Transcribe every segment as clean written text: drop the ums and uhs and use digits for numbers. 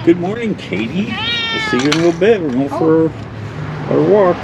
Good morning, Katie. We'll see you in a little bit. We're going for our walk.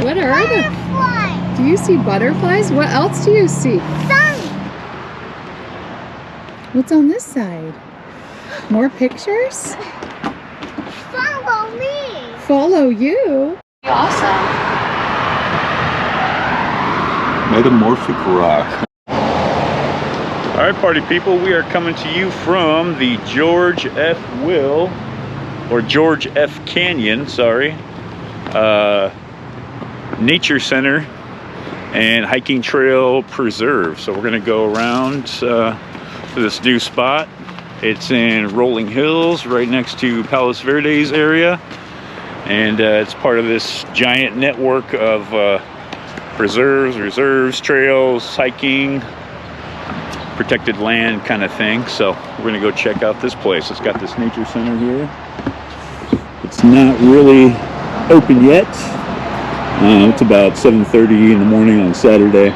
What are the? Do you see butterflies? What else do you see? Sun. What's on this side? More pictures? Follow me. Follow you? Awesome. Metamorphic rock. All right, party people, we are coming to you from the George F. Will, or George F. Canyon, sorry, Nature Center and Hiking Trail Preserve. So we're gonna go around to this new spot. It's in Rolling Hills, right next to Palos Verdes area. And it's part of this giant network of preserves, reserves, trails, hiking, protected land kind of thing. So we're gonna go check out this place. It's got this nature center here. It's not really open yet. It's about 7:30 in the morning on Saturday.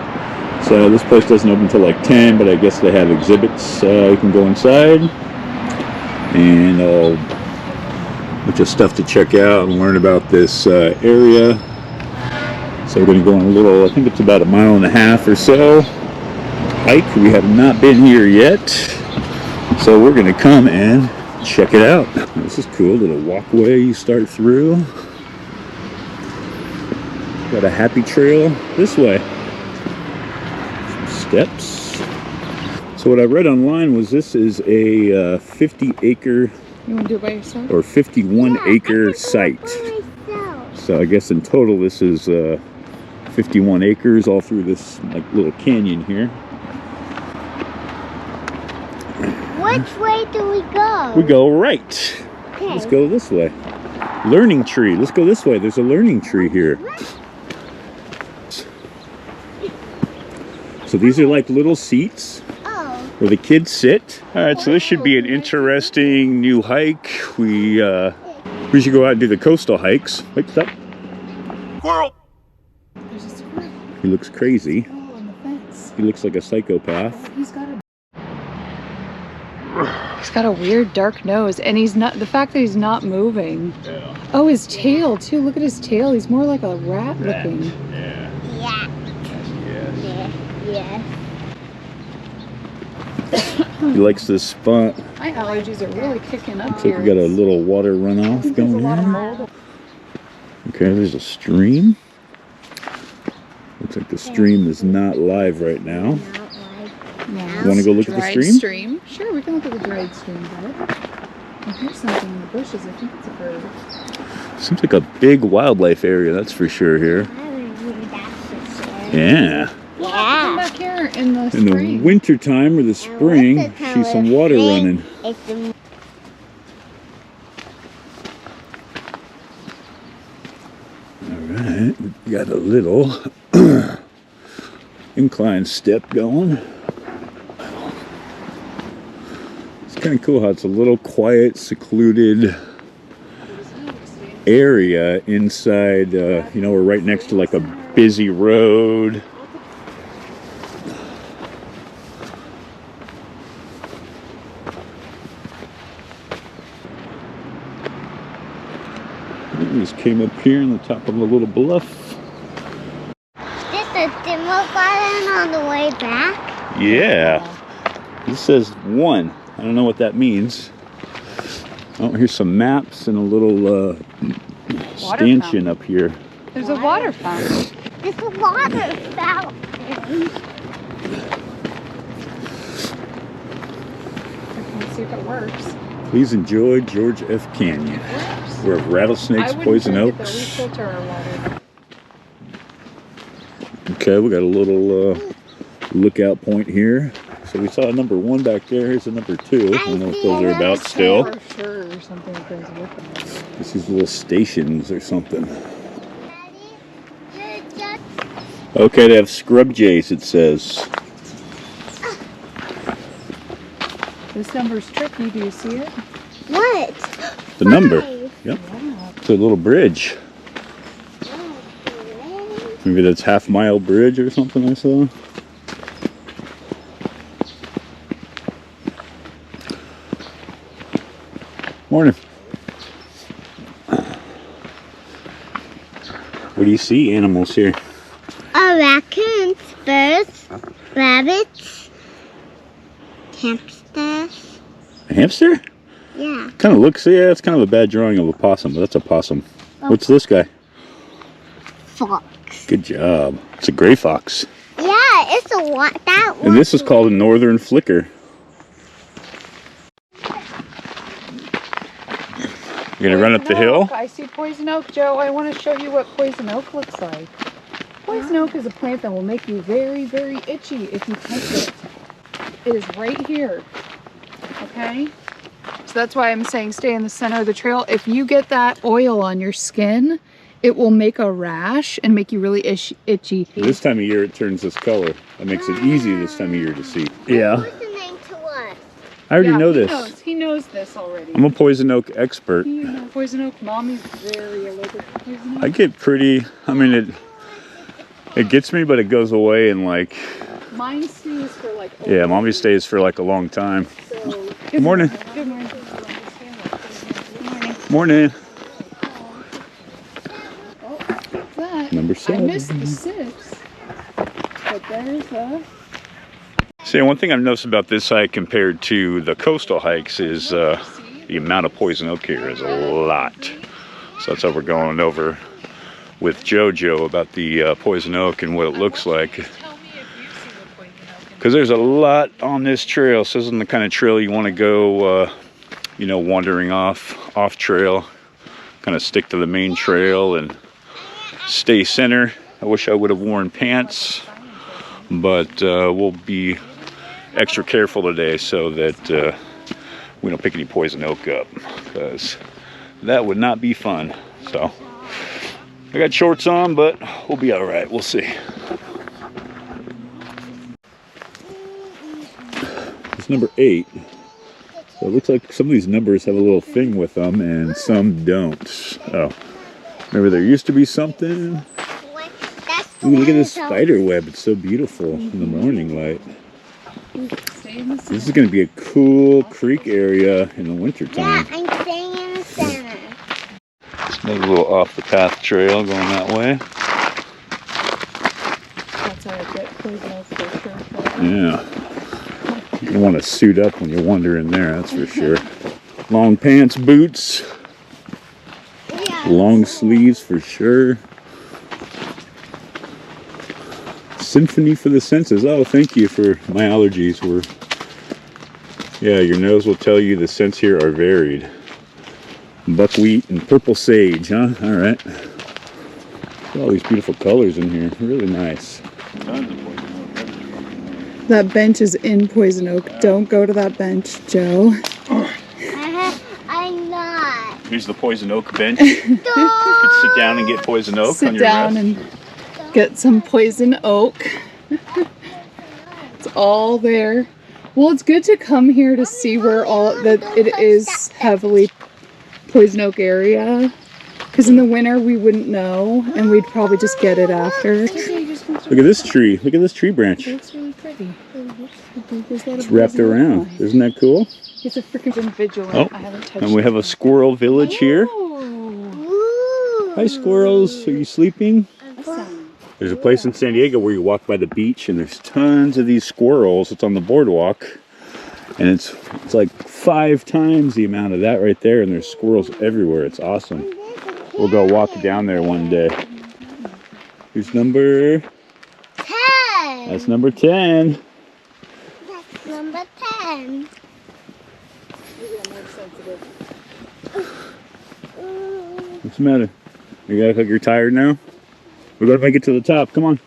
So this place doesn't open until like 10, but I guess they have exhibits. You can go inside and a bunch of stuff to check out and learn about this area. So we're gonna go on a little, I think it's about 1.5 miles or so hike. We have not been here yet, so we're gonna come and check it out. This is cool, little walkway you start through. Got a happy trail this way. Some steps. So what I read online was this is a 50-acre You want to do it by yourself? or 51-acre site. So I guess in total this is 51 acres all through this like little canyon here. Which way do we go? We go right. Okay. Let's go this way. Learning tree. Let's go this way. There's a learning tree here. So these are like little seats where the kids sit. All right, so this should be an interesting new hike. We should go out and do the coastal hikes. Wait, stop. Squirrel. There's a squirrel. He looks crazy. Oh, on the fence. He looks like a psychopath. He's got a weird dark nose, and he's not. The fact that he's not moving. Yeah. Oh, his tail too. Look at his tail. He's more like a rat looking. Yeah. Yeah. Yes. Yeah. He likes this spot. My allergies are really kicking up Looks like here. we got a little water runoff There's a going lot of here. mold. Okay, there's a stream. Looks like the stream is not live right now. Yeah. You want to go look at the Dried stream? Sure, we can look at the dried stream, bud. I hear something in the bushes. I think it's a bird. Seems like a big wildlife area, that's for sure here. Yeah. Come back here in the In spring. the winter time or the spring, see some water running. Alright, we got a little incline step going. It's kind of cool how it's a little quiet, secluded area inside, you know, we're right next to like a busy road. We just came up here on the top of a little bluff. Is this a demo garden on the way back? Yeah. This says 1. I don't know what that means. Oh, here's some maps and a little stanchion up here. There's a water fountain. It's a water fountain. Let's see if it works. Please enjoy George F. Canyon, where rattlesnakes, poison oaks. We filter our water. Okay, we got a little lookout point here. So we saw a number 1 back there. Here's a number 2. I don't know what those are about still. For sure, or something that goes with them. This is little stations or something. Okay, they have scrub jays, it says. This number's tricky. Do you see it? What? The number. 5. Yep. Yeah. It's a little bridge. Maybe that's Half Mile Bridge or something I saw. Morning. What do you see animals here? Raccoons, birds, rabbits, hamsters. A hamster? Yeah. Kind of looks, yeah, it's kind of a bad drawing of a possum, but that's a possum. Oh. What's this guy? Fox. Good job. It's a gray fox. Yeah, it's a what? That one. And this is called a northern flicker. You're gonna run up the hill? I see poison oak, Joe. I want to show you what poison oak looks like. Poison oak is a plant that will make you very, very itchy if you touch it. It is right here. Okay? So that's why I'm saying stay in the center of the trail. If you get that oil on your skin, it will make a rash and make you really itchy. This time of year it turns this color. That makes it easy this time of year to see. Yeah. What's the name to us? I already know this. He knows this already. I'm a poison oak expert. You know poison oak. Mommy's very allergic to poison oak. I get pretty, I mean, it gets me, but it goes away in like, Mine stays for like yeah, mommy stays for like a long time. So, Good morning. Good morning. Morning. Oh, what's that? Number I 7. missed the 6. But there's a... See, one thing I've noticed about this hike compared to the coastal hikes is the amount of poison oak here is a lot. So that's how we're going over with JoJo about the poison oak and what it looks like. Because there's a lot on this trail. So this isn't the kind of trail you want to go, you know, wandering off trail. Kind of stick to the main trail and stay center. I wish I would have worn pants, but we'll be extra careful today so that we don't pick any poison oak up, because that would not be fun. So I got shorts on, but we'll be all right. We'll see. It's number 8. So it looks like some of these numbers have a little thing with them and some don't. Oh, maybe there used to be something. Ooh, look at this spider web. It's so beautiful in the morning light. This is going to be a cool creek area in the winter time. Yeah, I'm staying in the center. It's maybe a little off the path trail going that way. That's how I get poison oak for sure. Yeah. You want to suit up when you wander in there, that's for sure. Long pants, boots, Yeah. long sleeves for sure. Symphony for the senses. Oh, thank you for my allergies. Yeah, your nose will tell you the scents here are varied. Buckwheat and purple sage, huh? All right. Look at all these beautiful colors in here. Really nice. That bench is in poison oak. Don't go to that bench, Joe. I'm not. Here's the poison oak bench. You could sit down and get poison oak on Sit your down rest. and get some poison oak. It's all there. Well, it's good to come here to see where all that it is heavily poison oak area. Because in the winter we wouldn't know, and we'd probably just get it after. Look at this tree. Look at this tree branch. It's really pretty. It's wrapped around. Isn't that cool? It's a freaking vigilant. Oh, I haven't touched and we have a squirrel village here. Ooh. Hi, squirrels. Are you sleeping? Awesome. There's a place in San Diego where you walk by the beach and there's tons of these squirrels. It's on the boardwalk. And it's like 5 times the amount of that right there. And there's squirrels everywhere. It's awesome. We'll go walk down there one day. Here's number... 10. That's number 10. That's number 10. What's the matter? You gotta look, you're tired now? We're gonna make it to the top. Come on.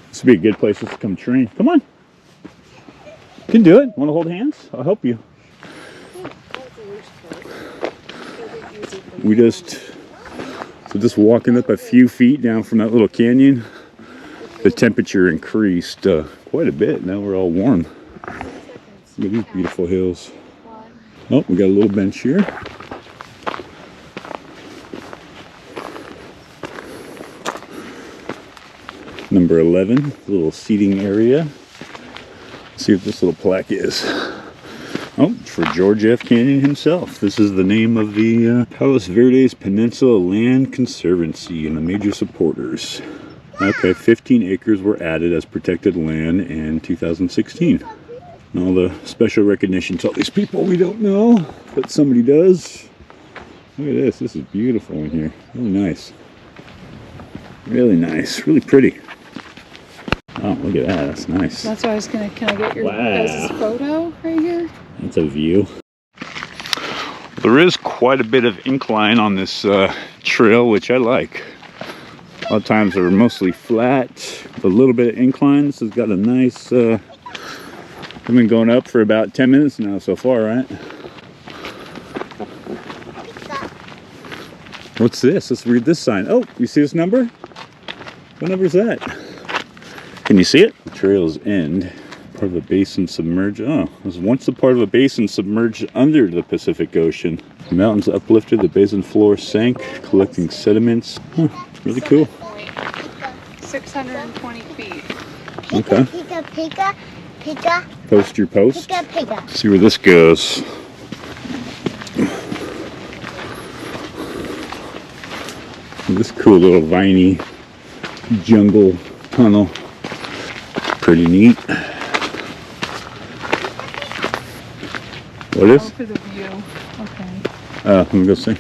This would be a good place to come train. Come on. You can do it. Want to hold hands? I'll help you. We just walking up a few feet down from that little canyon. The temperature increased quite a bit. Now we're all warm. Look at these beautiful hills. Oh, we got a little bench here. Number 11, little seating area. Let's see what this little plaque is. Oh, for George F. Canyon himself. This is the name of the Palos Verdes Peninsula Land Conservancy and the major supporters. Okay, 15 acres were added as protected land in 2016. And all the special recognition to all these people we don't know, but somebody does. Look at this. This is beautiful in here. Really nice. Really nice. Really pretty. Oh, look at that. That's nice. That's why I was gonna. Can I get your Wow. guys' photo right here? That's a view. There is quite a bit of incline on this trail, which I like. A lot of times they're mostly flat, with a little bit of incline. This has got a nice, I've been going up for about 10 minutes now so far, right? What's this? Let's read this sign. Oh, you see this number? What number is that? Can you see it? The trail's end. Part of a basin submerged. Oh, it was once a part of a basin submerged under the Pacific Ocean. The mountains uplifted, the basin floor sank, collecting sediments. Huh, really cool. 620 feet. Okay. Pika, pika, pika, Post your post. pika, pika. See where this goes. This cool little viney jungle tunnel. Pretty neat. What Oh, is? for the view. Okay. Let me go see.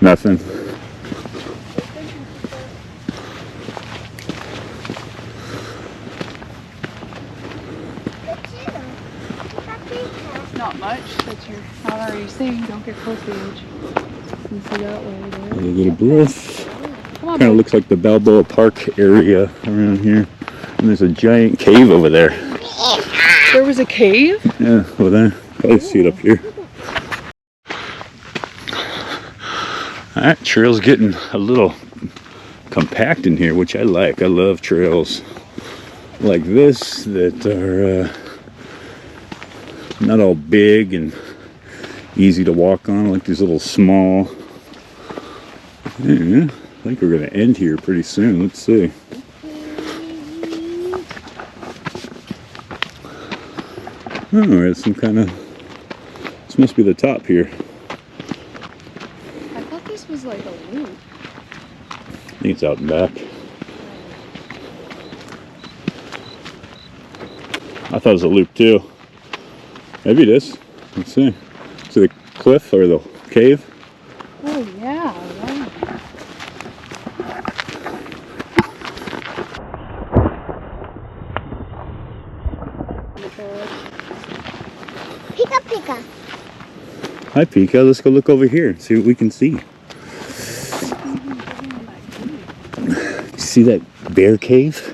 Nothing. Not much, but you're not already saying don't get close to the edge. You see that way there? A little bluff. Come on, Kind of bud. looks like the Balboa Park area around here. And there's a giant cave over there. There was a cave? Yeah, over there. Probably see it up here. Alright, trail's getting a little compact in here, which I like. I love trails like this that are not all big and easy to walk on. I like these little small. Yeah, I think we're going to end here pretty soon. Let's see. Oh, there's some kind of. This must be the top here. I thought this was like a loop. I think it's out and back. I thought it was a loop too. Maybe it is. Let's see. To the cliff or the cave. Oh yeah, wow. Pika, pika. Hi, Pika. Let's go look over here and see what we can see. See that bear cave?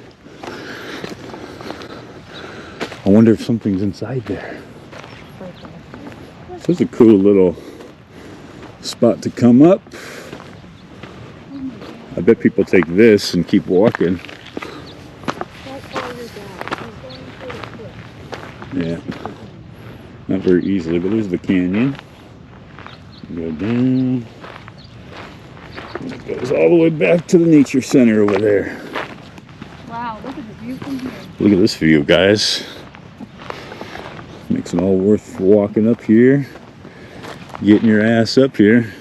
I wonder if something's inside there. This is a cool little spot to come up. I bet people take this and keep walking. Yeah. Not very easily, but there's the canyon. Go down. It goes all the way back to the nature center over there. Wow, look at the view from here. Look at this view, guys. Makes it all worth walking up here, getting your ass up here.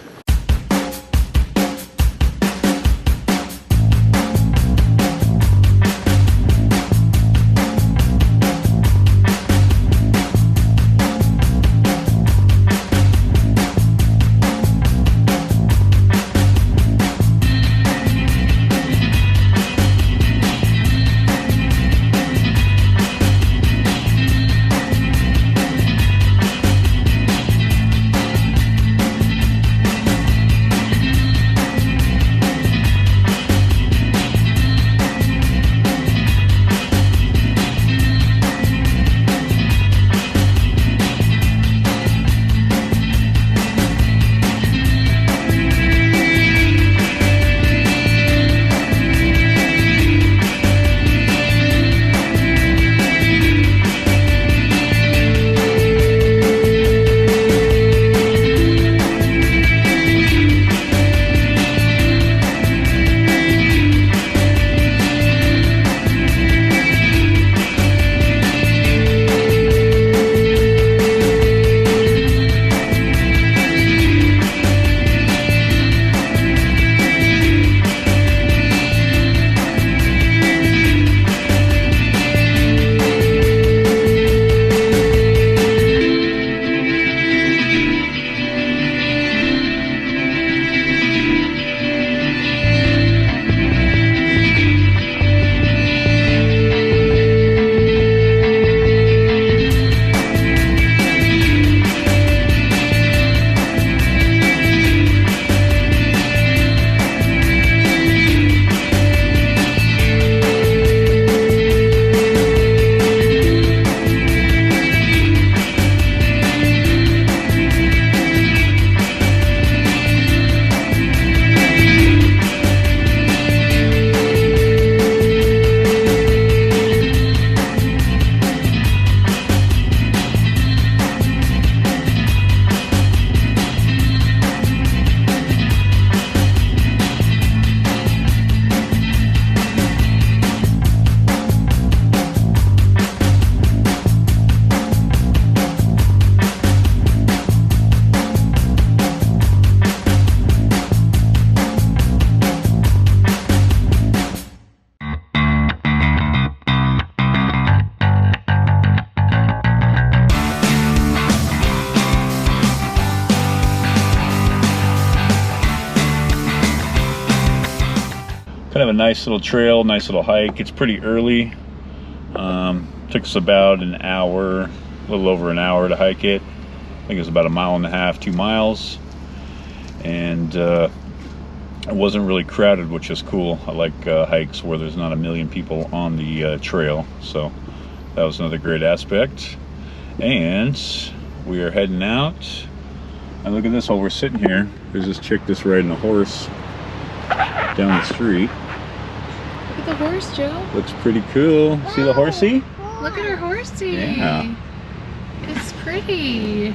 Kind of a nice little trail, nice little hike. It's pretty early. Took us about an hour, a little over an hour to hike it. I think it was about 1.5 miles, 2 miles. And it wasn't really crowded, which is cool. I like hikes where there's not a million people on the trail. So that was another great aspect. And we are heading out. And look at this, while we're sitting here, there's this chick that's riding a horse down the street. Look at the horse, Joe. Looks pretty cool. See the horsey? Look at her horsey. Yeah. It's pretty.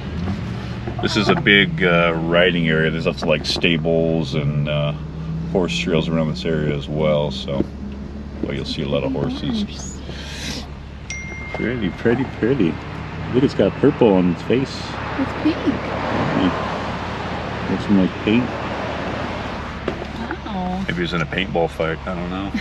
This is a big riding area. There's lots of like stables and horse trails around this area as well. So well, you'll see a lot of horses. Pretty, pretty, pretty. Look, it's got purple on its face. It's pink. Looks like paint. Wow. Maybe it was in a paintball fight. I don't know.